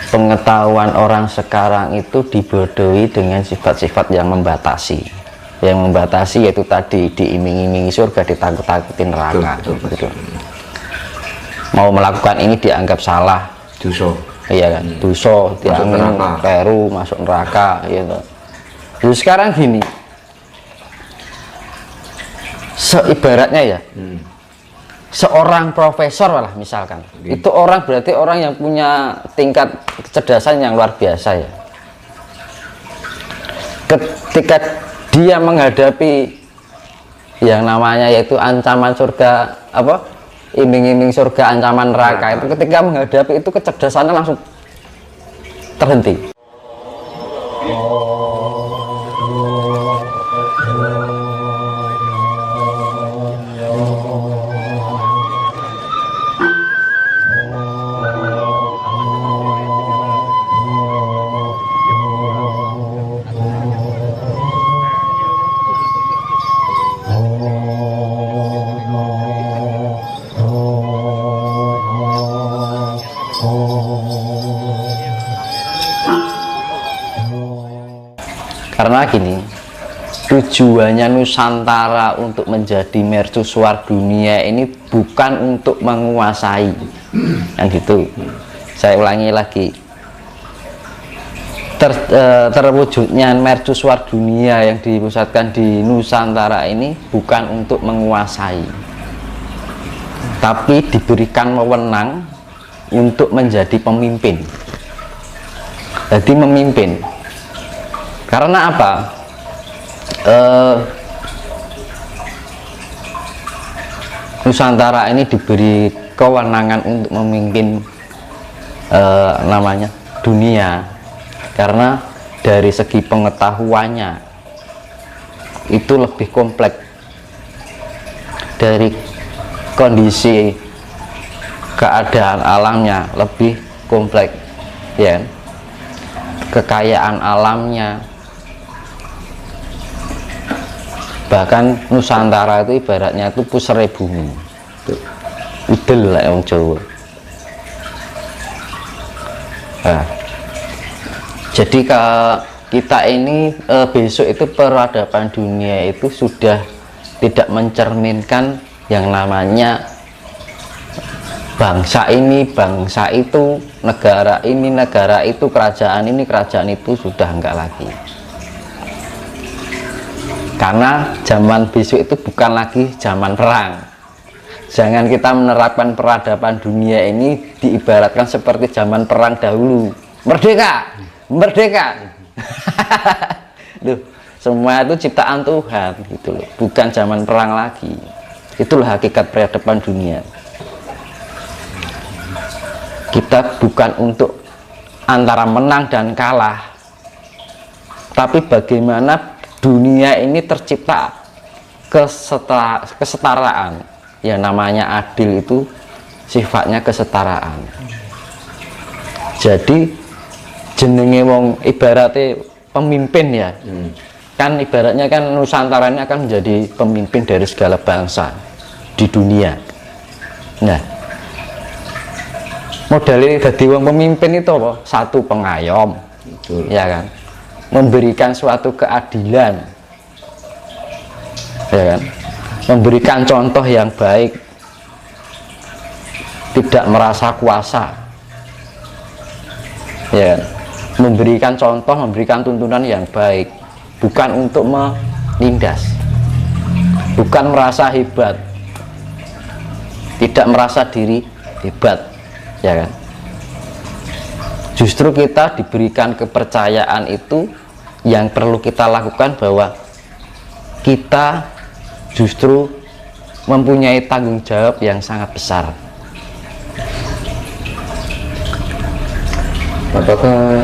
pengetahuan orang sekarang itu dibodohi dengan sifat-sifat yang membatasi. Yang membatasi yaitu tadi diiming-imingi surga, ditakut-takutin neraka. Gitu. Mau melakukan ini dianggap salah, dosa. Iya kan, dosa, dianggap peru, masuk neraka, gitu. Terus sekarang gini, seibaratnya ya, seorang profesor lah misalkan, itu orang berarti orang yang punya tingkat kecerdasan yang luar biasa ya. Ketika dia menghadapi yang namanya yaitu ancaman surga, apa, iming-iming surga, ancaman neraka, itu ketika menghadapi itu kecerdasannya langsung terhenti. Karena gini, tujuannya Nusantara untuk menjadi mercusuar dunia ini bukan untuk menguasai, yang gitu. Saya ulangi lagi, terwujudnya mercusuar dunia yang dipusatkan di Nusantara ini bukan untuk menguasai, tapi diberikan wewenang untuk menjadi pemimpin. Jadi memimpin. Karena apa? Nusantara ini diberi kewenangan untuk memimpin namanya dunia, karena dari segi pengetahuannya itu lebih kompleks, dari kondisi keadaan alamnya lebih kompleks, ya, kekayaan alamnya. Bahkan Nusantara itu ibaratnya itu pusere bumi, idel lah yang Jawa. Nah, jadi kita ini besok itu peradaban dunia itu sudah tidak mencerminkan yang namanya bangsa ini, bangsa itu, negara ini, negara itu, kerajaan ini, kerajaan itu, sudah enggak lagi. Karena zaman besok itu bukan lagi zaman perang. Jangan kita menerapkan peradaban dunia ini diibaratkan seperti zaman perang dahulu. Merdeka, merdeka. Loh, semua itu ciptaan Tuhan, gitu loh. Bukan zaman perang lagi. Itulah hakikat peradaban dunia. Kita bukan untuk antara menang dan kalah, tapi bagaimana dunia ini tercipta kesetaraan. Yang namanya adil itu sifatnya kesetaraan. Jadi jenenge wong ibaratnya pemimpin ya, kan ibaratnya kan Nusantara ini akan menjadi pemimpin dari segala bangsa di dunia. Nah, modalnya jadi wong pemimpin itu apa? Satu, pengayom, ya kan, memberikan suatu keadilan, ya kan, memberikan contoh yang baik, tidak merasa kuasa, ya kan? Memberikan contoh, memberikan tuntunan yang baik, bukan untuk menindas, bukan merasa hebat, tidak merasa diri hebat, ya kan. Justru kita diberikan kepercayaan itu, yang perlu kita lakukan bahwa kita justru mempunyai tanggung jawab yang sangat besar. Apakah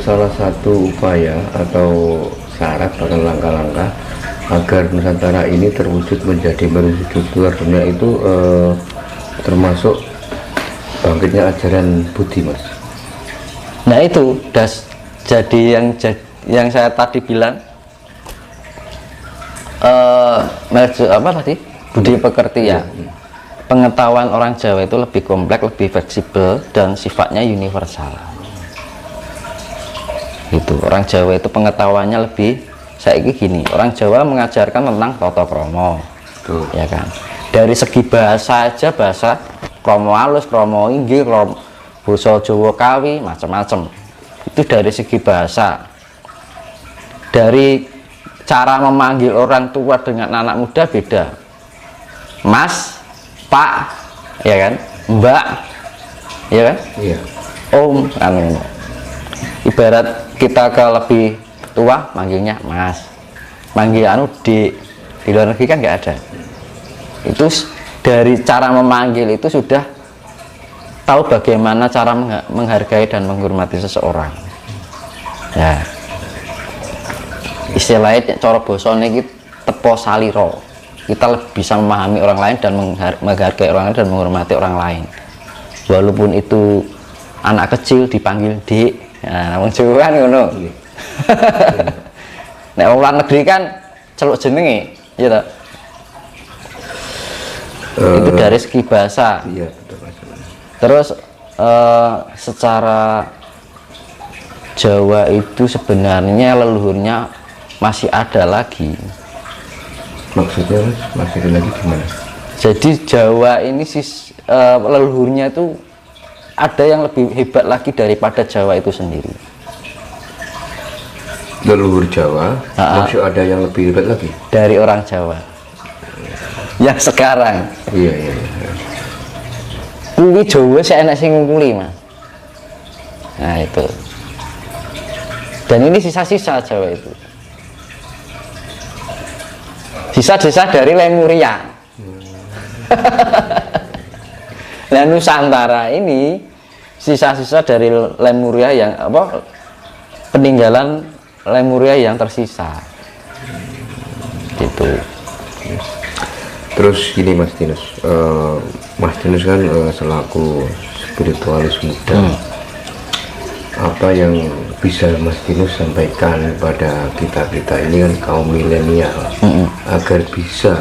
salah satu upaya atau syarat atau langkah-langkah agar Nusantara ini terwujud menjadi mercusuar dunia itu termasuk bangkitnya ajaran Budi, Mas? Nah itu jadi yang saya tadi bilang, apa tadi, budi pekerti ya. Pengetahuan orang Jawa itu lebih kompleks, lebih fleksibel, dan sifatnya universal. Itu orang Jawa itu pengetahuannya lebih saiki gini, orang Jawa mengajarkan tentang tata krama, ya kan. Dari segi bahasa aja, bahasa krama halus, krama inggil, basa Jawa kawi, macam-macam. Itu dari segi bahasa. Dari cara memanggil orang tua dengan anak muda beda. Mas, Pak, ya kan, Mbak, ya kan, Iya. Om, anu. Ibarat kita ke lebih tua manggilnya Mas, manggil anu di luar negeri kan nggak ada. Itu dari cara memanggil itu sudah tahu bagaimana cara menghargai dan menghormati seseorang. Ya, istilahnya cara basa niki tepo saliro. Kita lebih bisa memahami orang lain dan menghargai orang lain dan menghormati orang lain. Walaupun itu anak kecil dipanggil Dik. Nah, wong Jawa kan ngono. Nek wong luar negeri kan celuk jenenge, ya toh. Itu dari segi bahasa. Iya, betul Mas. Terus secara Jawa itu sebenarnya leluhurnya masih ada lagi. Maksudnya Mas, masih ada lagi gimana? Jadi Jawa ini leluhurnya itu ada yang lebih hebat lagi daripada Jawa itu sendiri. Leluhur Jawa masih ada yang lebih hebat lagi Dari orang Jawa yang sekarang. iya iya, iya. Kuwi Jawa saya enak sing ngungkuli, Mas. Nah, itu. Dan ini sisa-sisa Jawa itu. Sisa-sisa dari Lemuria. Nah, Nusantara ini sisa-sisa dari Lemuria yang apa? Peninggalan Lemuria yang tersisa. Gitu. Terus gini Mas Dinus, Mas Dinus kan selaku spiritualis muda, apa yang bisa Mas Dinus sampaikan kepada kita ini kan kaum milenial agar bisa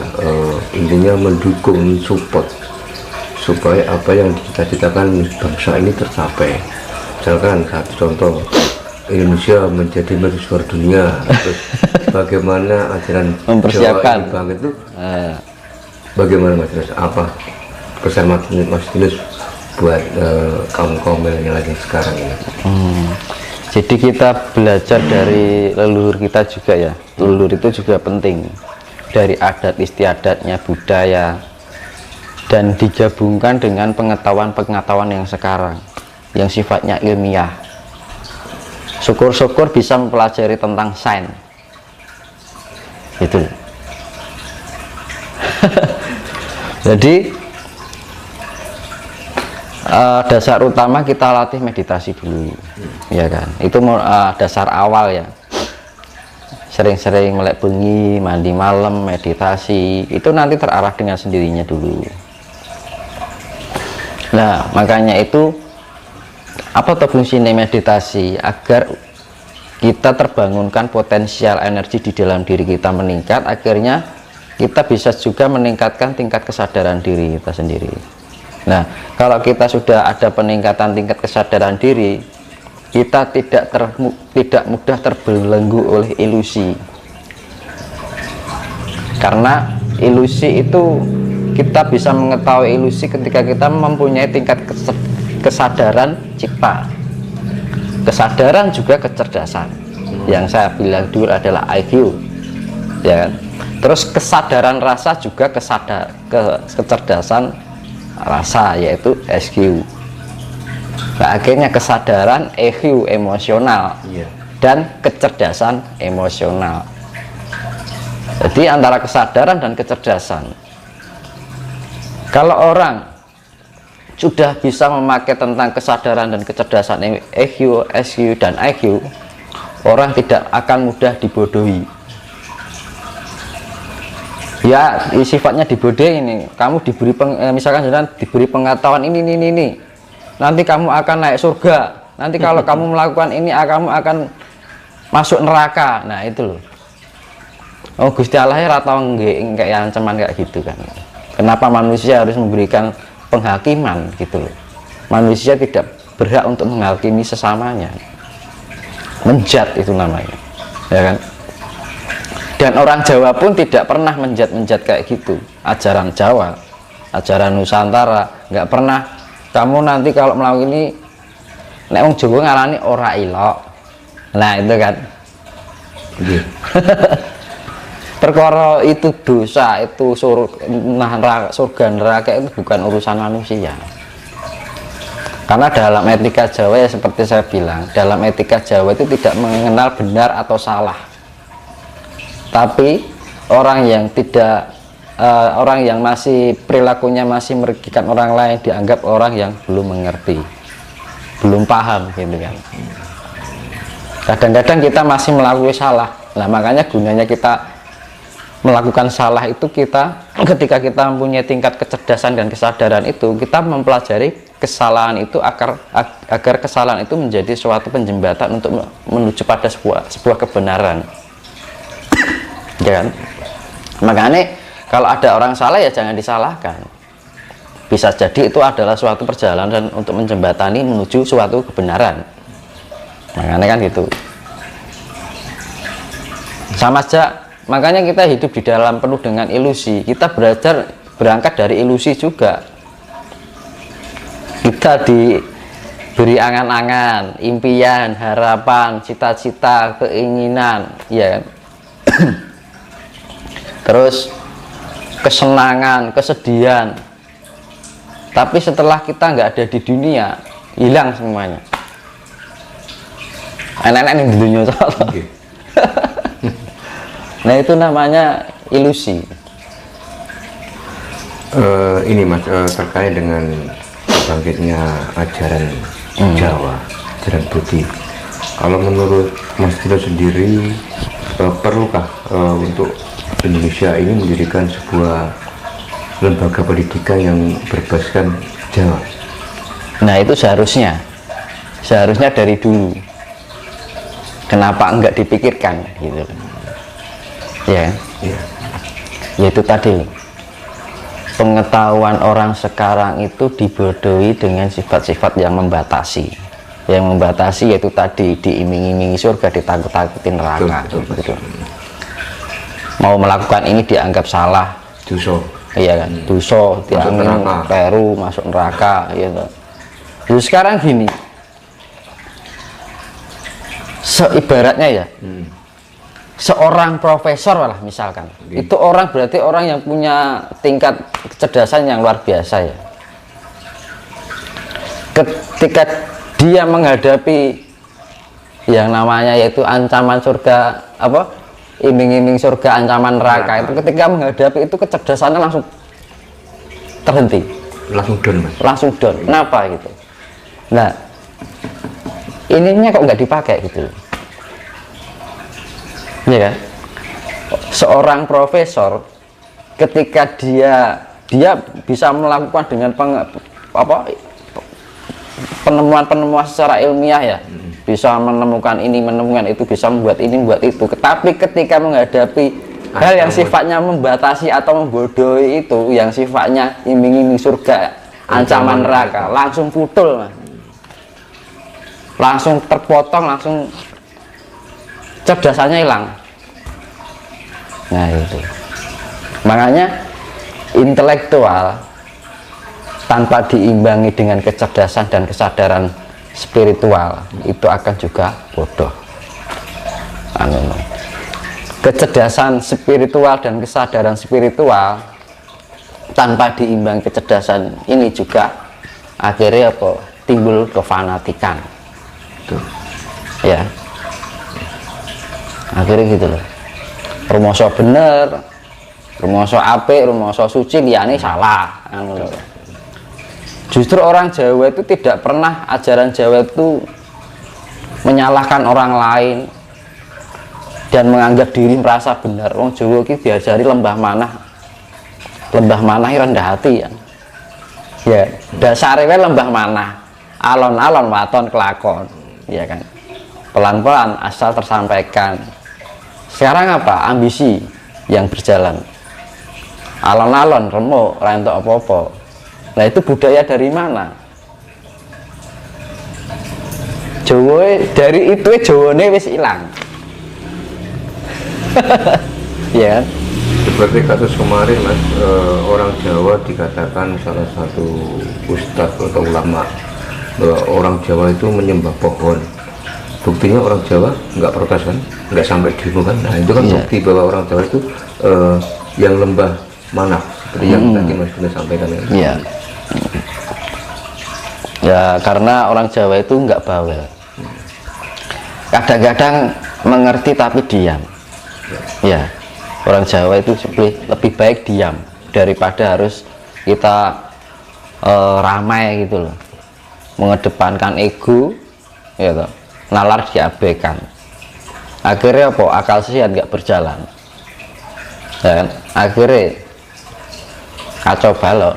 intinya mendukung, support supaya apa yang dicita-citakan bangsa ini tercapai. Misalkan satu contoh, Indonesia menjadi mercusuar dunia, terus bagaimana ajaran Mempersiapkan. Jawa ini bangkit itu bagaimana Mas Dinus, apa pesan Mas Dinus buat kaum milenial lagi sekarang ini? Jadi kita belajar dari leluhur kita juga ya. Leluhur itu juga penting. Dari adat istiadatnya, budaya, dan digabungkan dengan pengetahuan-pengetahuan yang sekarang, yang sifatnya ilmiah. Syukur-syukur bisa mempelajari tentang sains. Itu. Jadi dasar utama kita latih meditasi dulu, ya kan. Itu dasar awal ya. Sering-sering melek bengi, mandi malam, meditasi, itu nanti terarah dengan sendirinya dulu. Nah, makanya itu apa tuh fungsinya meditasi? Agar kita terbangunkan potensial energi di dalam diri kita meningkat, akhirnya kita bisa juga meningkatkan tingkat kesadaran diri kita sendiri. Nah, kalau kita sudah ada peningkatan tingkat kesadaran diri, kita tidak mudah terbelenggu oleh ilusi. Karena ilusi itu kita bisa mengetahui ilusi ketika kita mempunyai tingkat kesadaran cipta. Kesadaran juga kecerdasan. Yang saya bilang dulu adalah IQ. Ya kan? Terus kesadaran rasa juga kecerdasan rasa, yaitu SQ. Nah, akhirnya kesadaran EQ emosional dan kecerdasan emosional. Jadi antara kesadaran dan kecerdasan, kalau orang sudah bisa memakai tentang kesadaran dan kecerdasan EQ, SQ, dan IQ, orang tidak akan mudah dibodohi. Ya, sifatnya dibodohi ini. Kamu diberi misalkan diberi pengetahuan ini. Nanti kamu akan naik surga. Nanti kalau kamu melakukan ini, kamu akan masuk neraka. Nah, itu loh. Oh, Gusti Allah ya ratau kayak ancaman kayak gitu kan. Kenapa manusia harus memberikan penghakiman gitu loh. Manusia tidak berhak untuk menghakimi sesamanya. menjat itu namanya, ya kan. Dan orang Jawa pun tidak pernah menjat kayak gitu. Ajaran Jawa, ajaran Nusantara nggak pernah. Kamu nanti kalau melakukan ini, nek wong Jawa ngarani ora ilok. Nah itu kan. Perkara itu dosa, itu surga neraka itu bukan urusan manusia. Karena dalam etika Jawa ya seperti saya bilang, dalam etika Jawa itu tidak mengenal benar atau salah. Tapi orang yang tidak orang yang masih perilakunya masih merugikan orang lain dianggap orang yang belum mengerti, belum paham gitu kan. Kadang-kadang kita masih melakukan salah. Nah makanya gunanya kita melakukan salah itu ketika kita mempunyai tingkat kecerdasan dan kesadaran itu, kita mempelajari kesalahan itu agar kesalahan itu menjadi suatu penjembatan untuk menuju pada sebuah kebenaran. Ya kan? Makanya kalau ada orang salah ya jangan disalahkan. Bisa jadi itu adalah suatu perjalanan untuk menjembatani menuju suatu kebenaran. Makanya kan gitu. Sama aja. Makanya kita hidup di dalam penuh dengan ilusi. Kita berangkat dari ilusi juga. Kita diberi angan-angan, impian, harapan, cita-cita, keinginan, ya kan? Terus kesenangan, kesedihan. Tapi setelah kita nggak ada di dunia, hilang semuanya. Enak-enak yang di dunia soalnya. Nah itu namanya ilusi. Ini Mas, terkait dengan bangkitnya ajaran Jawa, ajaran Budi. Kalau menurut Mas Dino sendiri, perlukah untuk Indonesia ini mendirikan sebuah lembaga pendidikan yang berbasiskan Jawa? Nah itu seharusnya dari dulu. Kenapa enggak dipikirkan gitu? Ya, yaitu tadi pengetahuan orang sekarang itu dibodohi dengan sifat-sifat yang membatasi. Yang membatasi yaitu tadi diiming-imingi surga, ditakut-takutin neraka. Gitu. Mau melakukan ini dianggap salah, dosa. Iya kan, dosa, diangin peru masuk neraka, gitu. Jadi sekarang gini, seibaratnya ya. Seorang profesor lah misalkan, itu orang berarti orang yang punya tingkat kecerdasan yang luar biasa ya. Ketika dia menghadapi yang namanya yaitu ancaman surga, apa, iming-iming surga, ancaman neraka, itu ketika menghadapi itu kecerdasannya langsung terhenti, langsung down Mas. Langsung down. Kenapa gitu? Nah ininya kok nggak dipakai gitu. Ya kan? Seorang profesor ketika dia bisa melakukan dengan penemuan secara ilmiah ya, bisa menemukan ini, menemukan itu, bisa membuat ini, membuat itu. Tetapi ketika menghadapi hal yang sifatnya membatasi atau membodohi itu, yang sifatnya iming-iming surga, ancaman neraka, langsung putul, langsung terpotong, langsung cerdasannya hilang. Nah itu makanya intelektual tanpa diimbangi dengan kecerdasan dan kesadaran spiritual itu akan juga bodoh. Kecerdasan spiritual dan kesadaran spiritual tanpa diimbangi kecerdasan ini juga akhirnya apa? Timbul kefanatikan. Ya. Akhirnya gitu loh, rumoso bener, rumoso apik, rumoso suci, liane salah. Justru orang Jawa itu tidak pernah, ajaran Jawa itu menyalahkan orang lain dan menganggap diri merasa benar. Wong Jawa itu diajari lembah manah rendah hati ya. Ya dasarnya lembah manah, alon-alon waton kelakon, ya kan. Pelan-pelan asal tersampaikan. Sekarang apa? Ambisi yang berjalan. Alon-alon, remuk, rentok apa-apa. Nah itu budaya dari mana? Jawa dari itu Jawane wis ilang. Ya kan? Seperti kasus kemarin mas, orang Jawa dikatakan salah satu ustadz atau ulama bahwa orang Jawa itu menyembah pohon. Buktinya orang Jawa nggak protes kan, nggak sampai demo kan. Nah itu kan bukti bahwa orang Jawa itu yang lembah manaf seperti yang tadi Mas Dino sampaikan. Iya. Ya karena orang Jawa itu nggak bawel. Kadang-kadang mengerti tapi diam. Ya, orang Jawa itu lebih baik diam daripada harus kita ramai gitu loh, mengedepankan ego, ya toh, nalar diabaikan. Akhirnya apa? Akal sehat nggak berjalan. Dan akhirnya kacau balau.